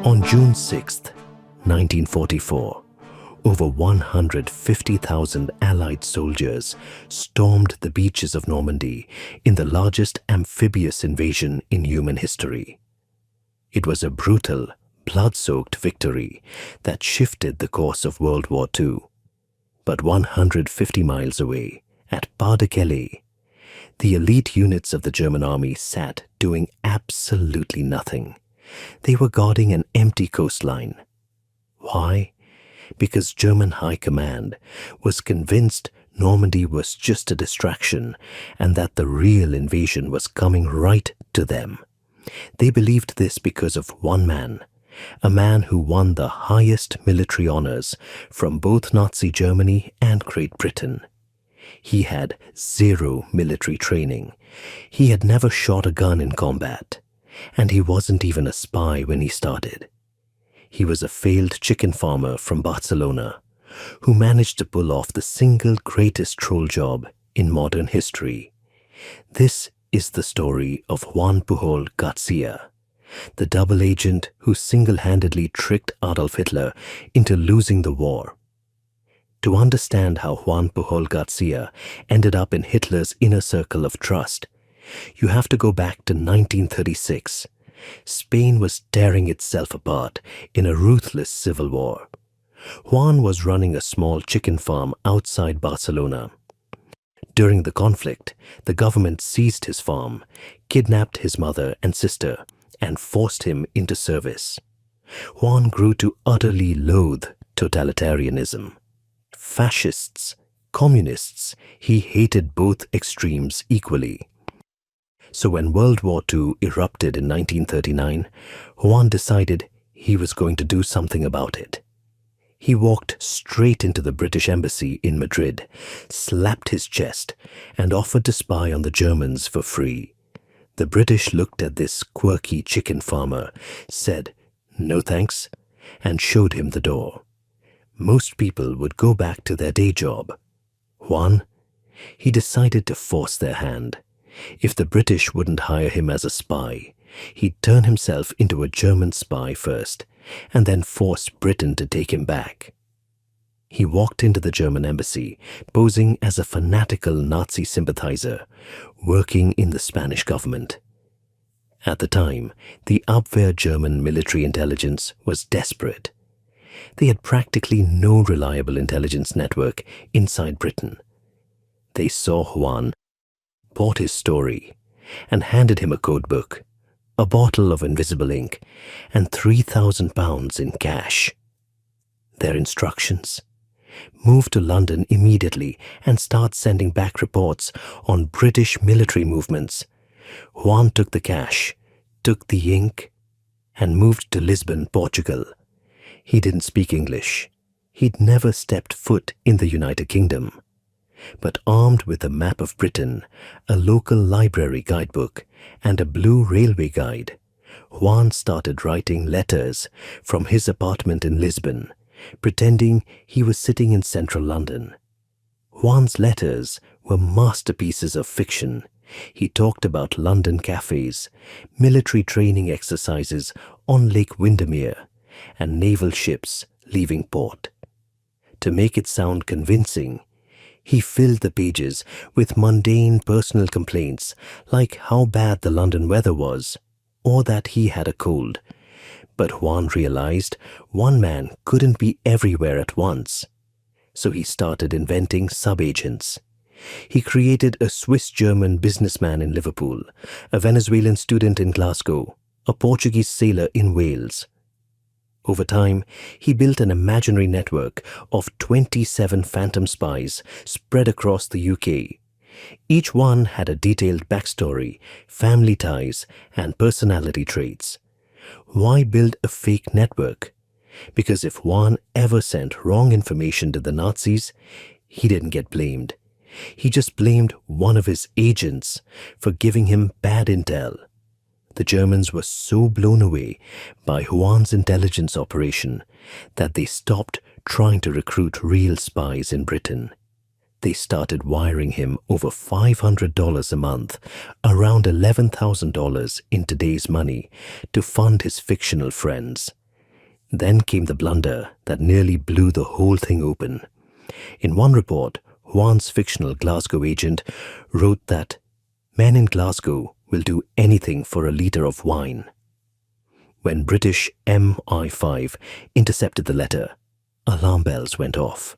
On June 6, 1944, over 150,000 Allied soldiers stormed the beaches of Normandy in the largest amphibious invasion in human history. It was a brutal, blood-soaked victory that shifted the course of World War II. But 150 miles away, at Pas-de-Calais, the elite units of the German army sat doing absolutely nothing. They were guarding an empty coastline. Why? Because German High Command was convinced Normandy was just a distraction and that the real invasion was coming right to them. They believed this because of one man, a man who won the highest military honors from both Nazi Germany and Great Britain. He had zero military training. He had never shot a gun in combat, and he wasn't even a spy when he started. He was a failed chicken farmer from Barcelona who managed to pull off the single greatest troll job in modern history. This is the story of Juan Pujol Garcia, the double agent who single-handedly tricked Adolf Hitler into losing the war. To understand how Juan Pujol Garcia ended up in Hitler's inner circle of trust, you have to go back to 1936. Spain was tearing itself apart in a ruthless civil war. Juan was running a small chicken farm outside Barcelona. During the conflict, the government seized his farm, kidnapped his mother and sister, and forced him into service. Juan grew to utterly loathe totalitarianism. Fascists, communists, he hated both extremes equally. So when World War II erupted in 1939, Juan decided he was going to do something about it. He walked straight into the British embassy in Madrid, slapped his chest, and offered to spy on the Germans for free. The British looked at this quirky chicken farmer, said, "No thanks," and showed him the door. Most people would go back to their day job. Juan, he decided to force their hand. If the British wouldn't hire him as a spy, he'd turn himself into a German spy first, and then force Britain to take him back. He walked into the German embassy, posing as a fanatical Nazi sympathizer, working in the Spanish government. At the time, the Abwehr German military intelligence was desperate. They had practically no reliable intelligence network inside Britain. They saw Juan, bought his story, and handed him a codebook, a bottle of invisible ink, and £3,000 in cash. Their instructions? Move to London immediately and start sending back reports on British military movements. Juan took the cash, took the ink, and moved to Lisbon, Portugal. He didn't speak English. He'd never stepped foot in the United Kingdom. But armed with a map of Britain, a local library guidebook, and a blue railway guide, Juan started writing letters from his apartment in Lisbon, pretending he was sitting in central London. Juan's letters were masterpieces of fiction. He talked about London cafes, military training exercises on Lake Windermere, and naval ships leaving port. To make it sound convincing, he filled the pages with mundane personal complaints like how bad the London weather was or that he had a cold. But Juan realized one man couldn't be everywhere at once. So he started inventing sub-agents. He created a Swiss-German businessman in Liverpool, a Venezuelan student in Glasgow, a Portuguese sailor in Wales. Over time, he built an imaginary network of 27 phantom spies spread across the UK. Each one had a detailed backstory, family ties, and personality traits. Why build a fake network? Because if Juan ever sent wrong information to the Nazis, he didn't get blamed. He just blamed one of his agents for giving him bad intel. The Germans were so blown away by Juan's intelligence operation that they stopped trying to recruit real spies in Britain. They started wiring him over $500 a month, around $11,000 in today's money, to fund his fictional friends. Then came the blunder that nearly blew the whole thing open. In one report, Juan's fictional Glasgow agent wrote that men in Glasgow will do anything for a litre of wine. When British MI5 intercepted the letter, alarm bells went off.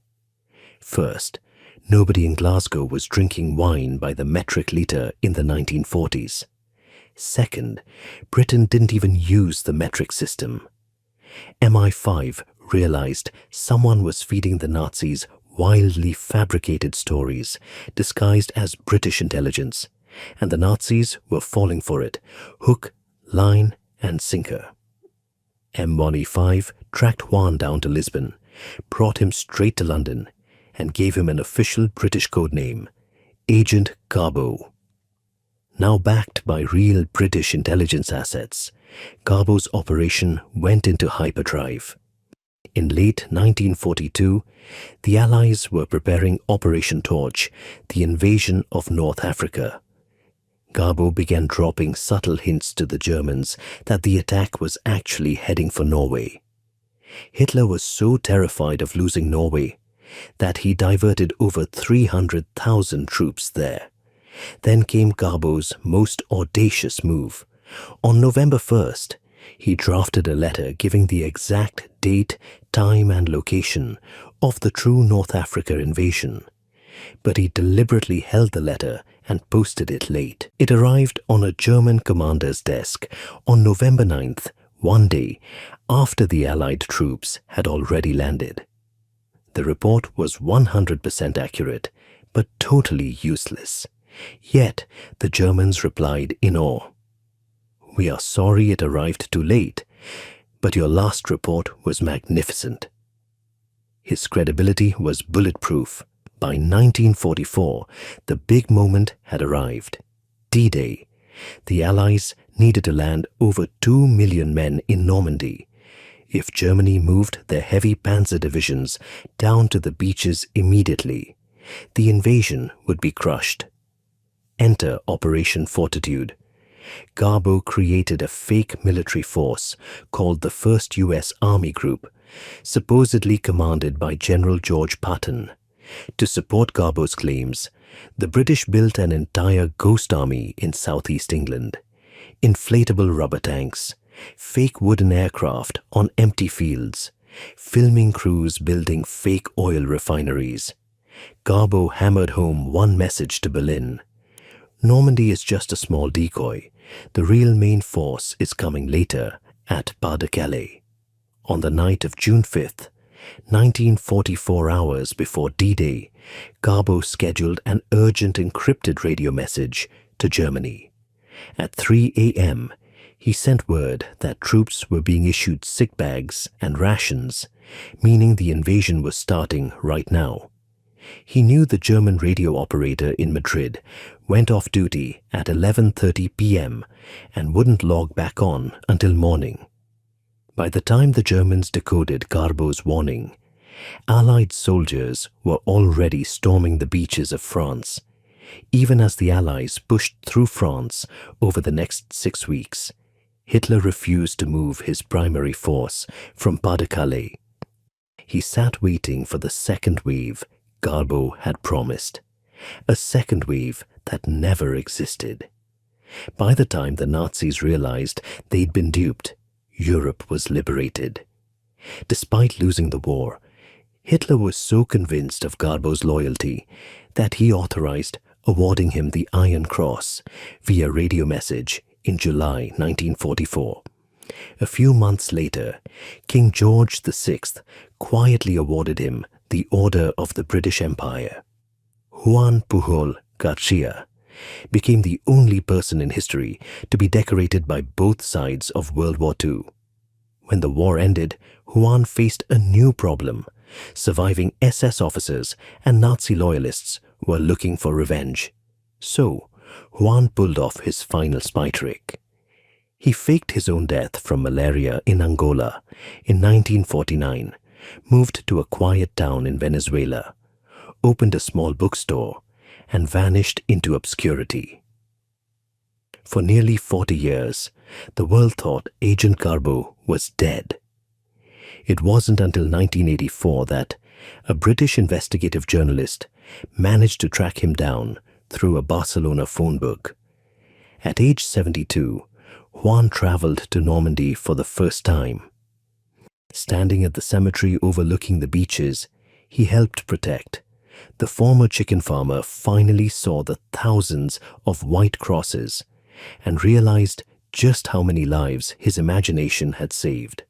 First, nobody in Glasgow was drinking wine by the metric litre in the 1940s. Second, Britain didn't even use the metric system. MI5 realized someone was feeding the Nazis wildly fabricated stories disguised as British intelligence, and the Nazis were falling for it, hook, line, and sinker. M1E5 tracked Juan down to Lisbon, brought him straight to London, and gave him an official British code name, Agent Garbo. Now backed by real British intelligence assets, Garbo's operation went into hyperdrive. In late 1942, the Allies were preparing Operation Torch, the invasion of North Africa. Garbo began dropping subtle hints to the Germans that the attack was actually heading for Norway. Hitler was so terrified of losing Norway that he diverted over 300,000 troops there. Then came Garbo's most audacious move. On November 1st, he drafted a letter giving the exact date, time, and location of the true North Africa invasion. But he deliberately held the letter and posted it late. It arrived on a German commander's desk on November 9th, one day after the Allied troops had already landed. The report was 100% accurate, but totally useless. Yet the Germans replied in awe, "We are sorry it arrived too late, but your last report was magnificent." His credibility was bulletproof. By 1944, the big moment had arrived. D-Day. The Allies needed to land over 2 million men in Normandy. If Germany moved their heavy panzer divisions down to the beaches immediately, the invasion would be crushed. Enter Operation Fortitude. Garbo created a fake military force called the 1st U.S. Army Group, supposedly commanded by General George Patton. To support Garbo's claims, the British built an entire ghost army in southeast England. Inflatable rubber tanks, fake wooden aircraft on empty fields, filming crews building fake oil refineries. Garbo hammered home one message to Berlin: Normandy is just a small decoy. The real main force is coming later at Pas-de-Calais. On the night of June 5th, 1944 hours before D-Day, Garbo scheduled an urgent encrypted radio message to Germany. At 3 a.m., he sent word that troops were being issued sick bags and rations, meaning the invasion was starting right now. He knew the German radio operator in Madrid went off duty at 11:30 p.m. and wouldn't log back on until morning. By the time the Germans decoded Garbo's warning, Allied soldiers were already storming the beaches of France. Even as the Allies pushed through France over the next 6 weeks, Hitler refused to move his primary force from Pas-de-Calais. He sat waiting for the second wave Garbo had promised, a second wave that never existed. By the time the Nazis realized they'd been duped, Europe was liberated. Despite losing the war, Hitler was so convinced of Garbo's loyalty that he authorized awarding him the Iron Cross via radio message in July 1944. A few months later, King George VI quietly awarded him the Order of the British Empire. Juan Pujol Garcia became the only person in history to be decorated by both sides of World War II. When the war ended, Juan faced a new problem. Surviving SS officers and Nazi loyalists were looking for revenge. So, Juan pulled off his final spy trick. He faked his own death from malaria in Angola in 1949, moved to a quiet town in Venezuela, opened a small bookstore, and vanished into obscurity. For nearly 40 years, the world thought Agent Garbo was dead. It wasn't until 1984 that a British investigative journalist managed to track him down through a Barcelona phone book. At age 72, Juan traveled to Normandy for the first time. Standing at the cemetery overlooking the beaches he helped protect, the former chicken farmer finally saw the thousands of white crosses and realized just how many lives his imagination had saved.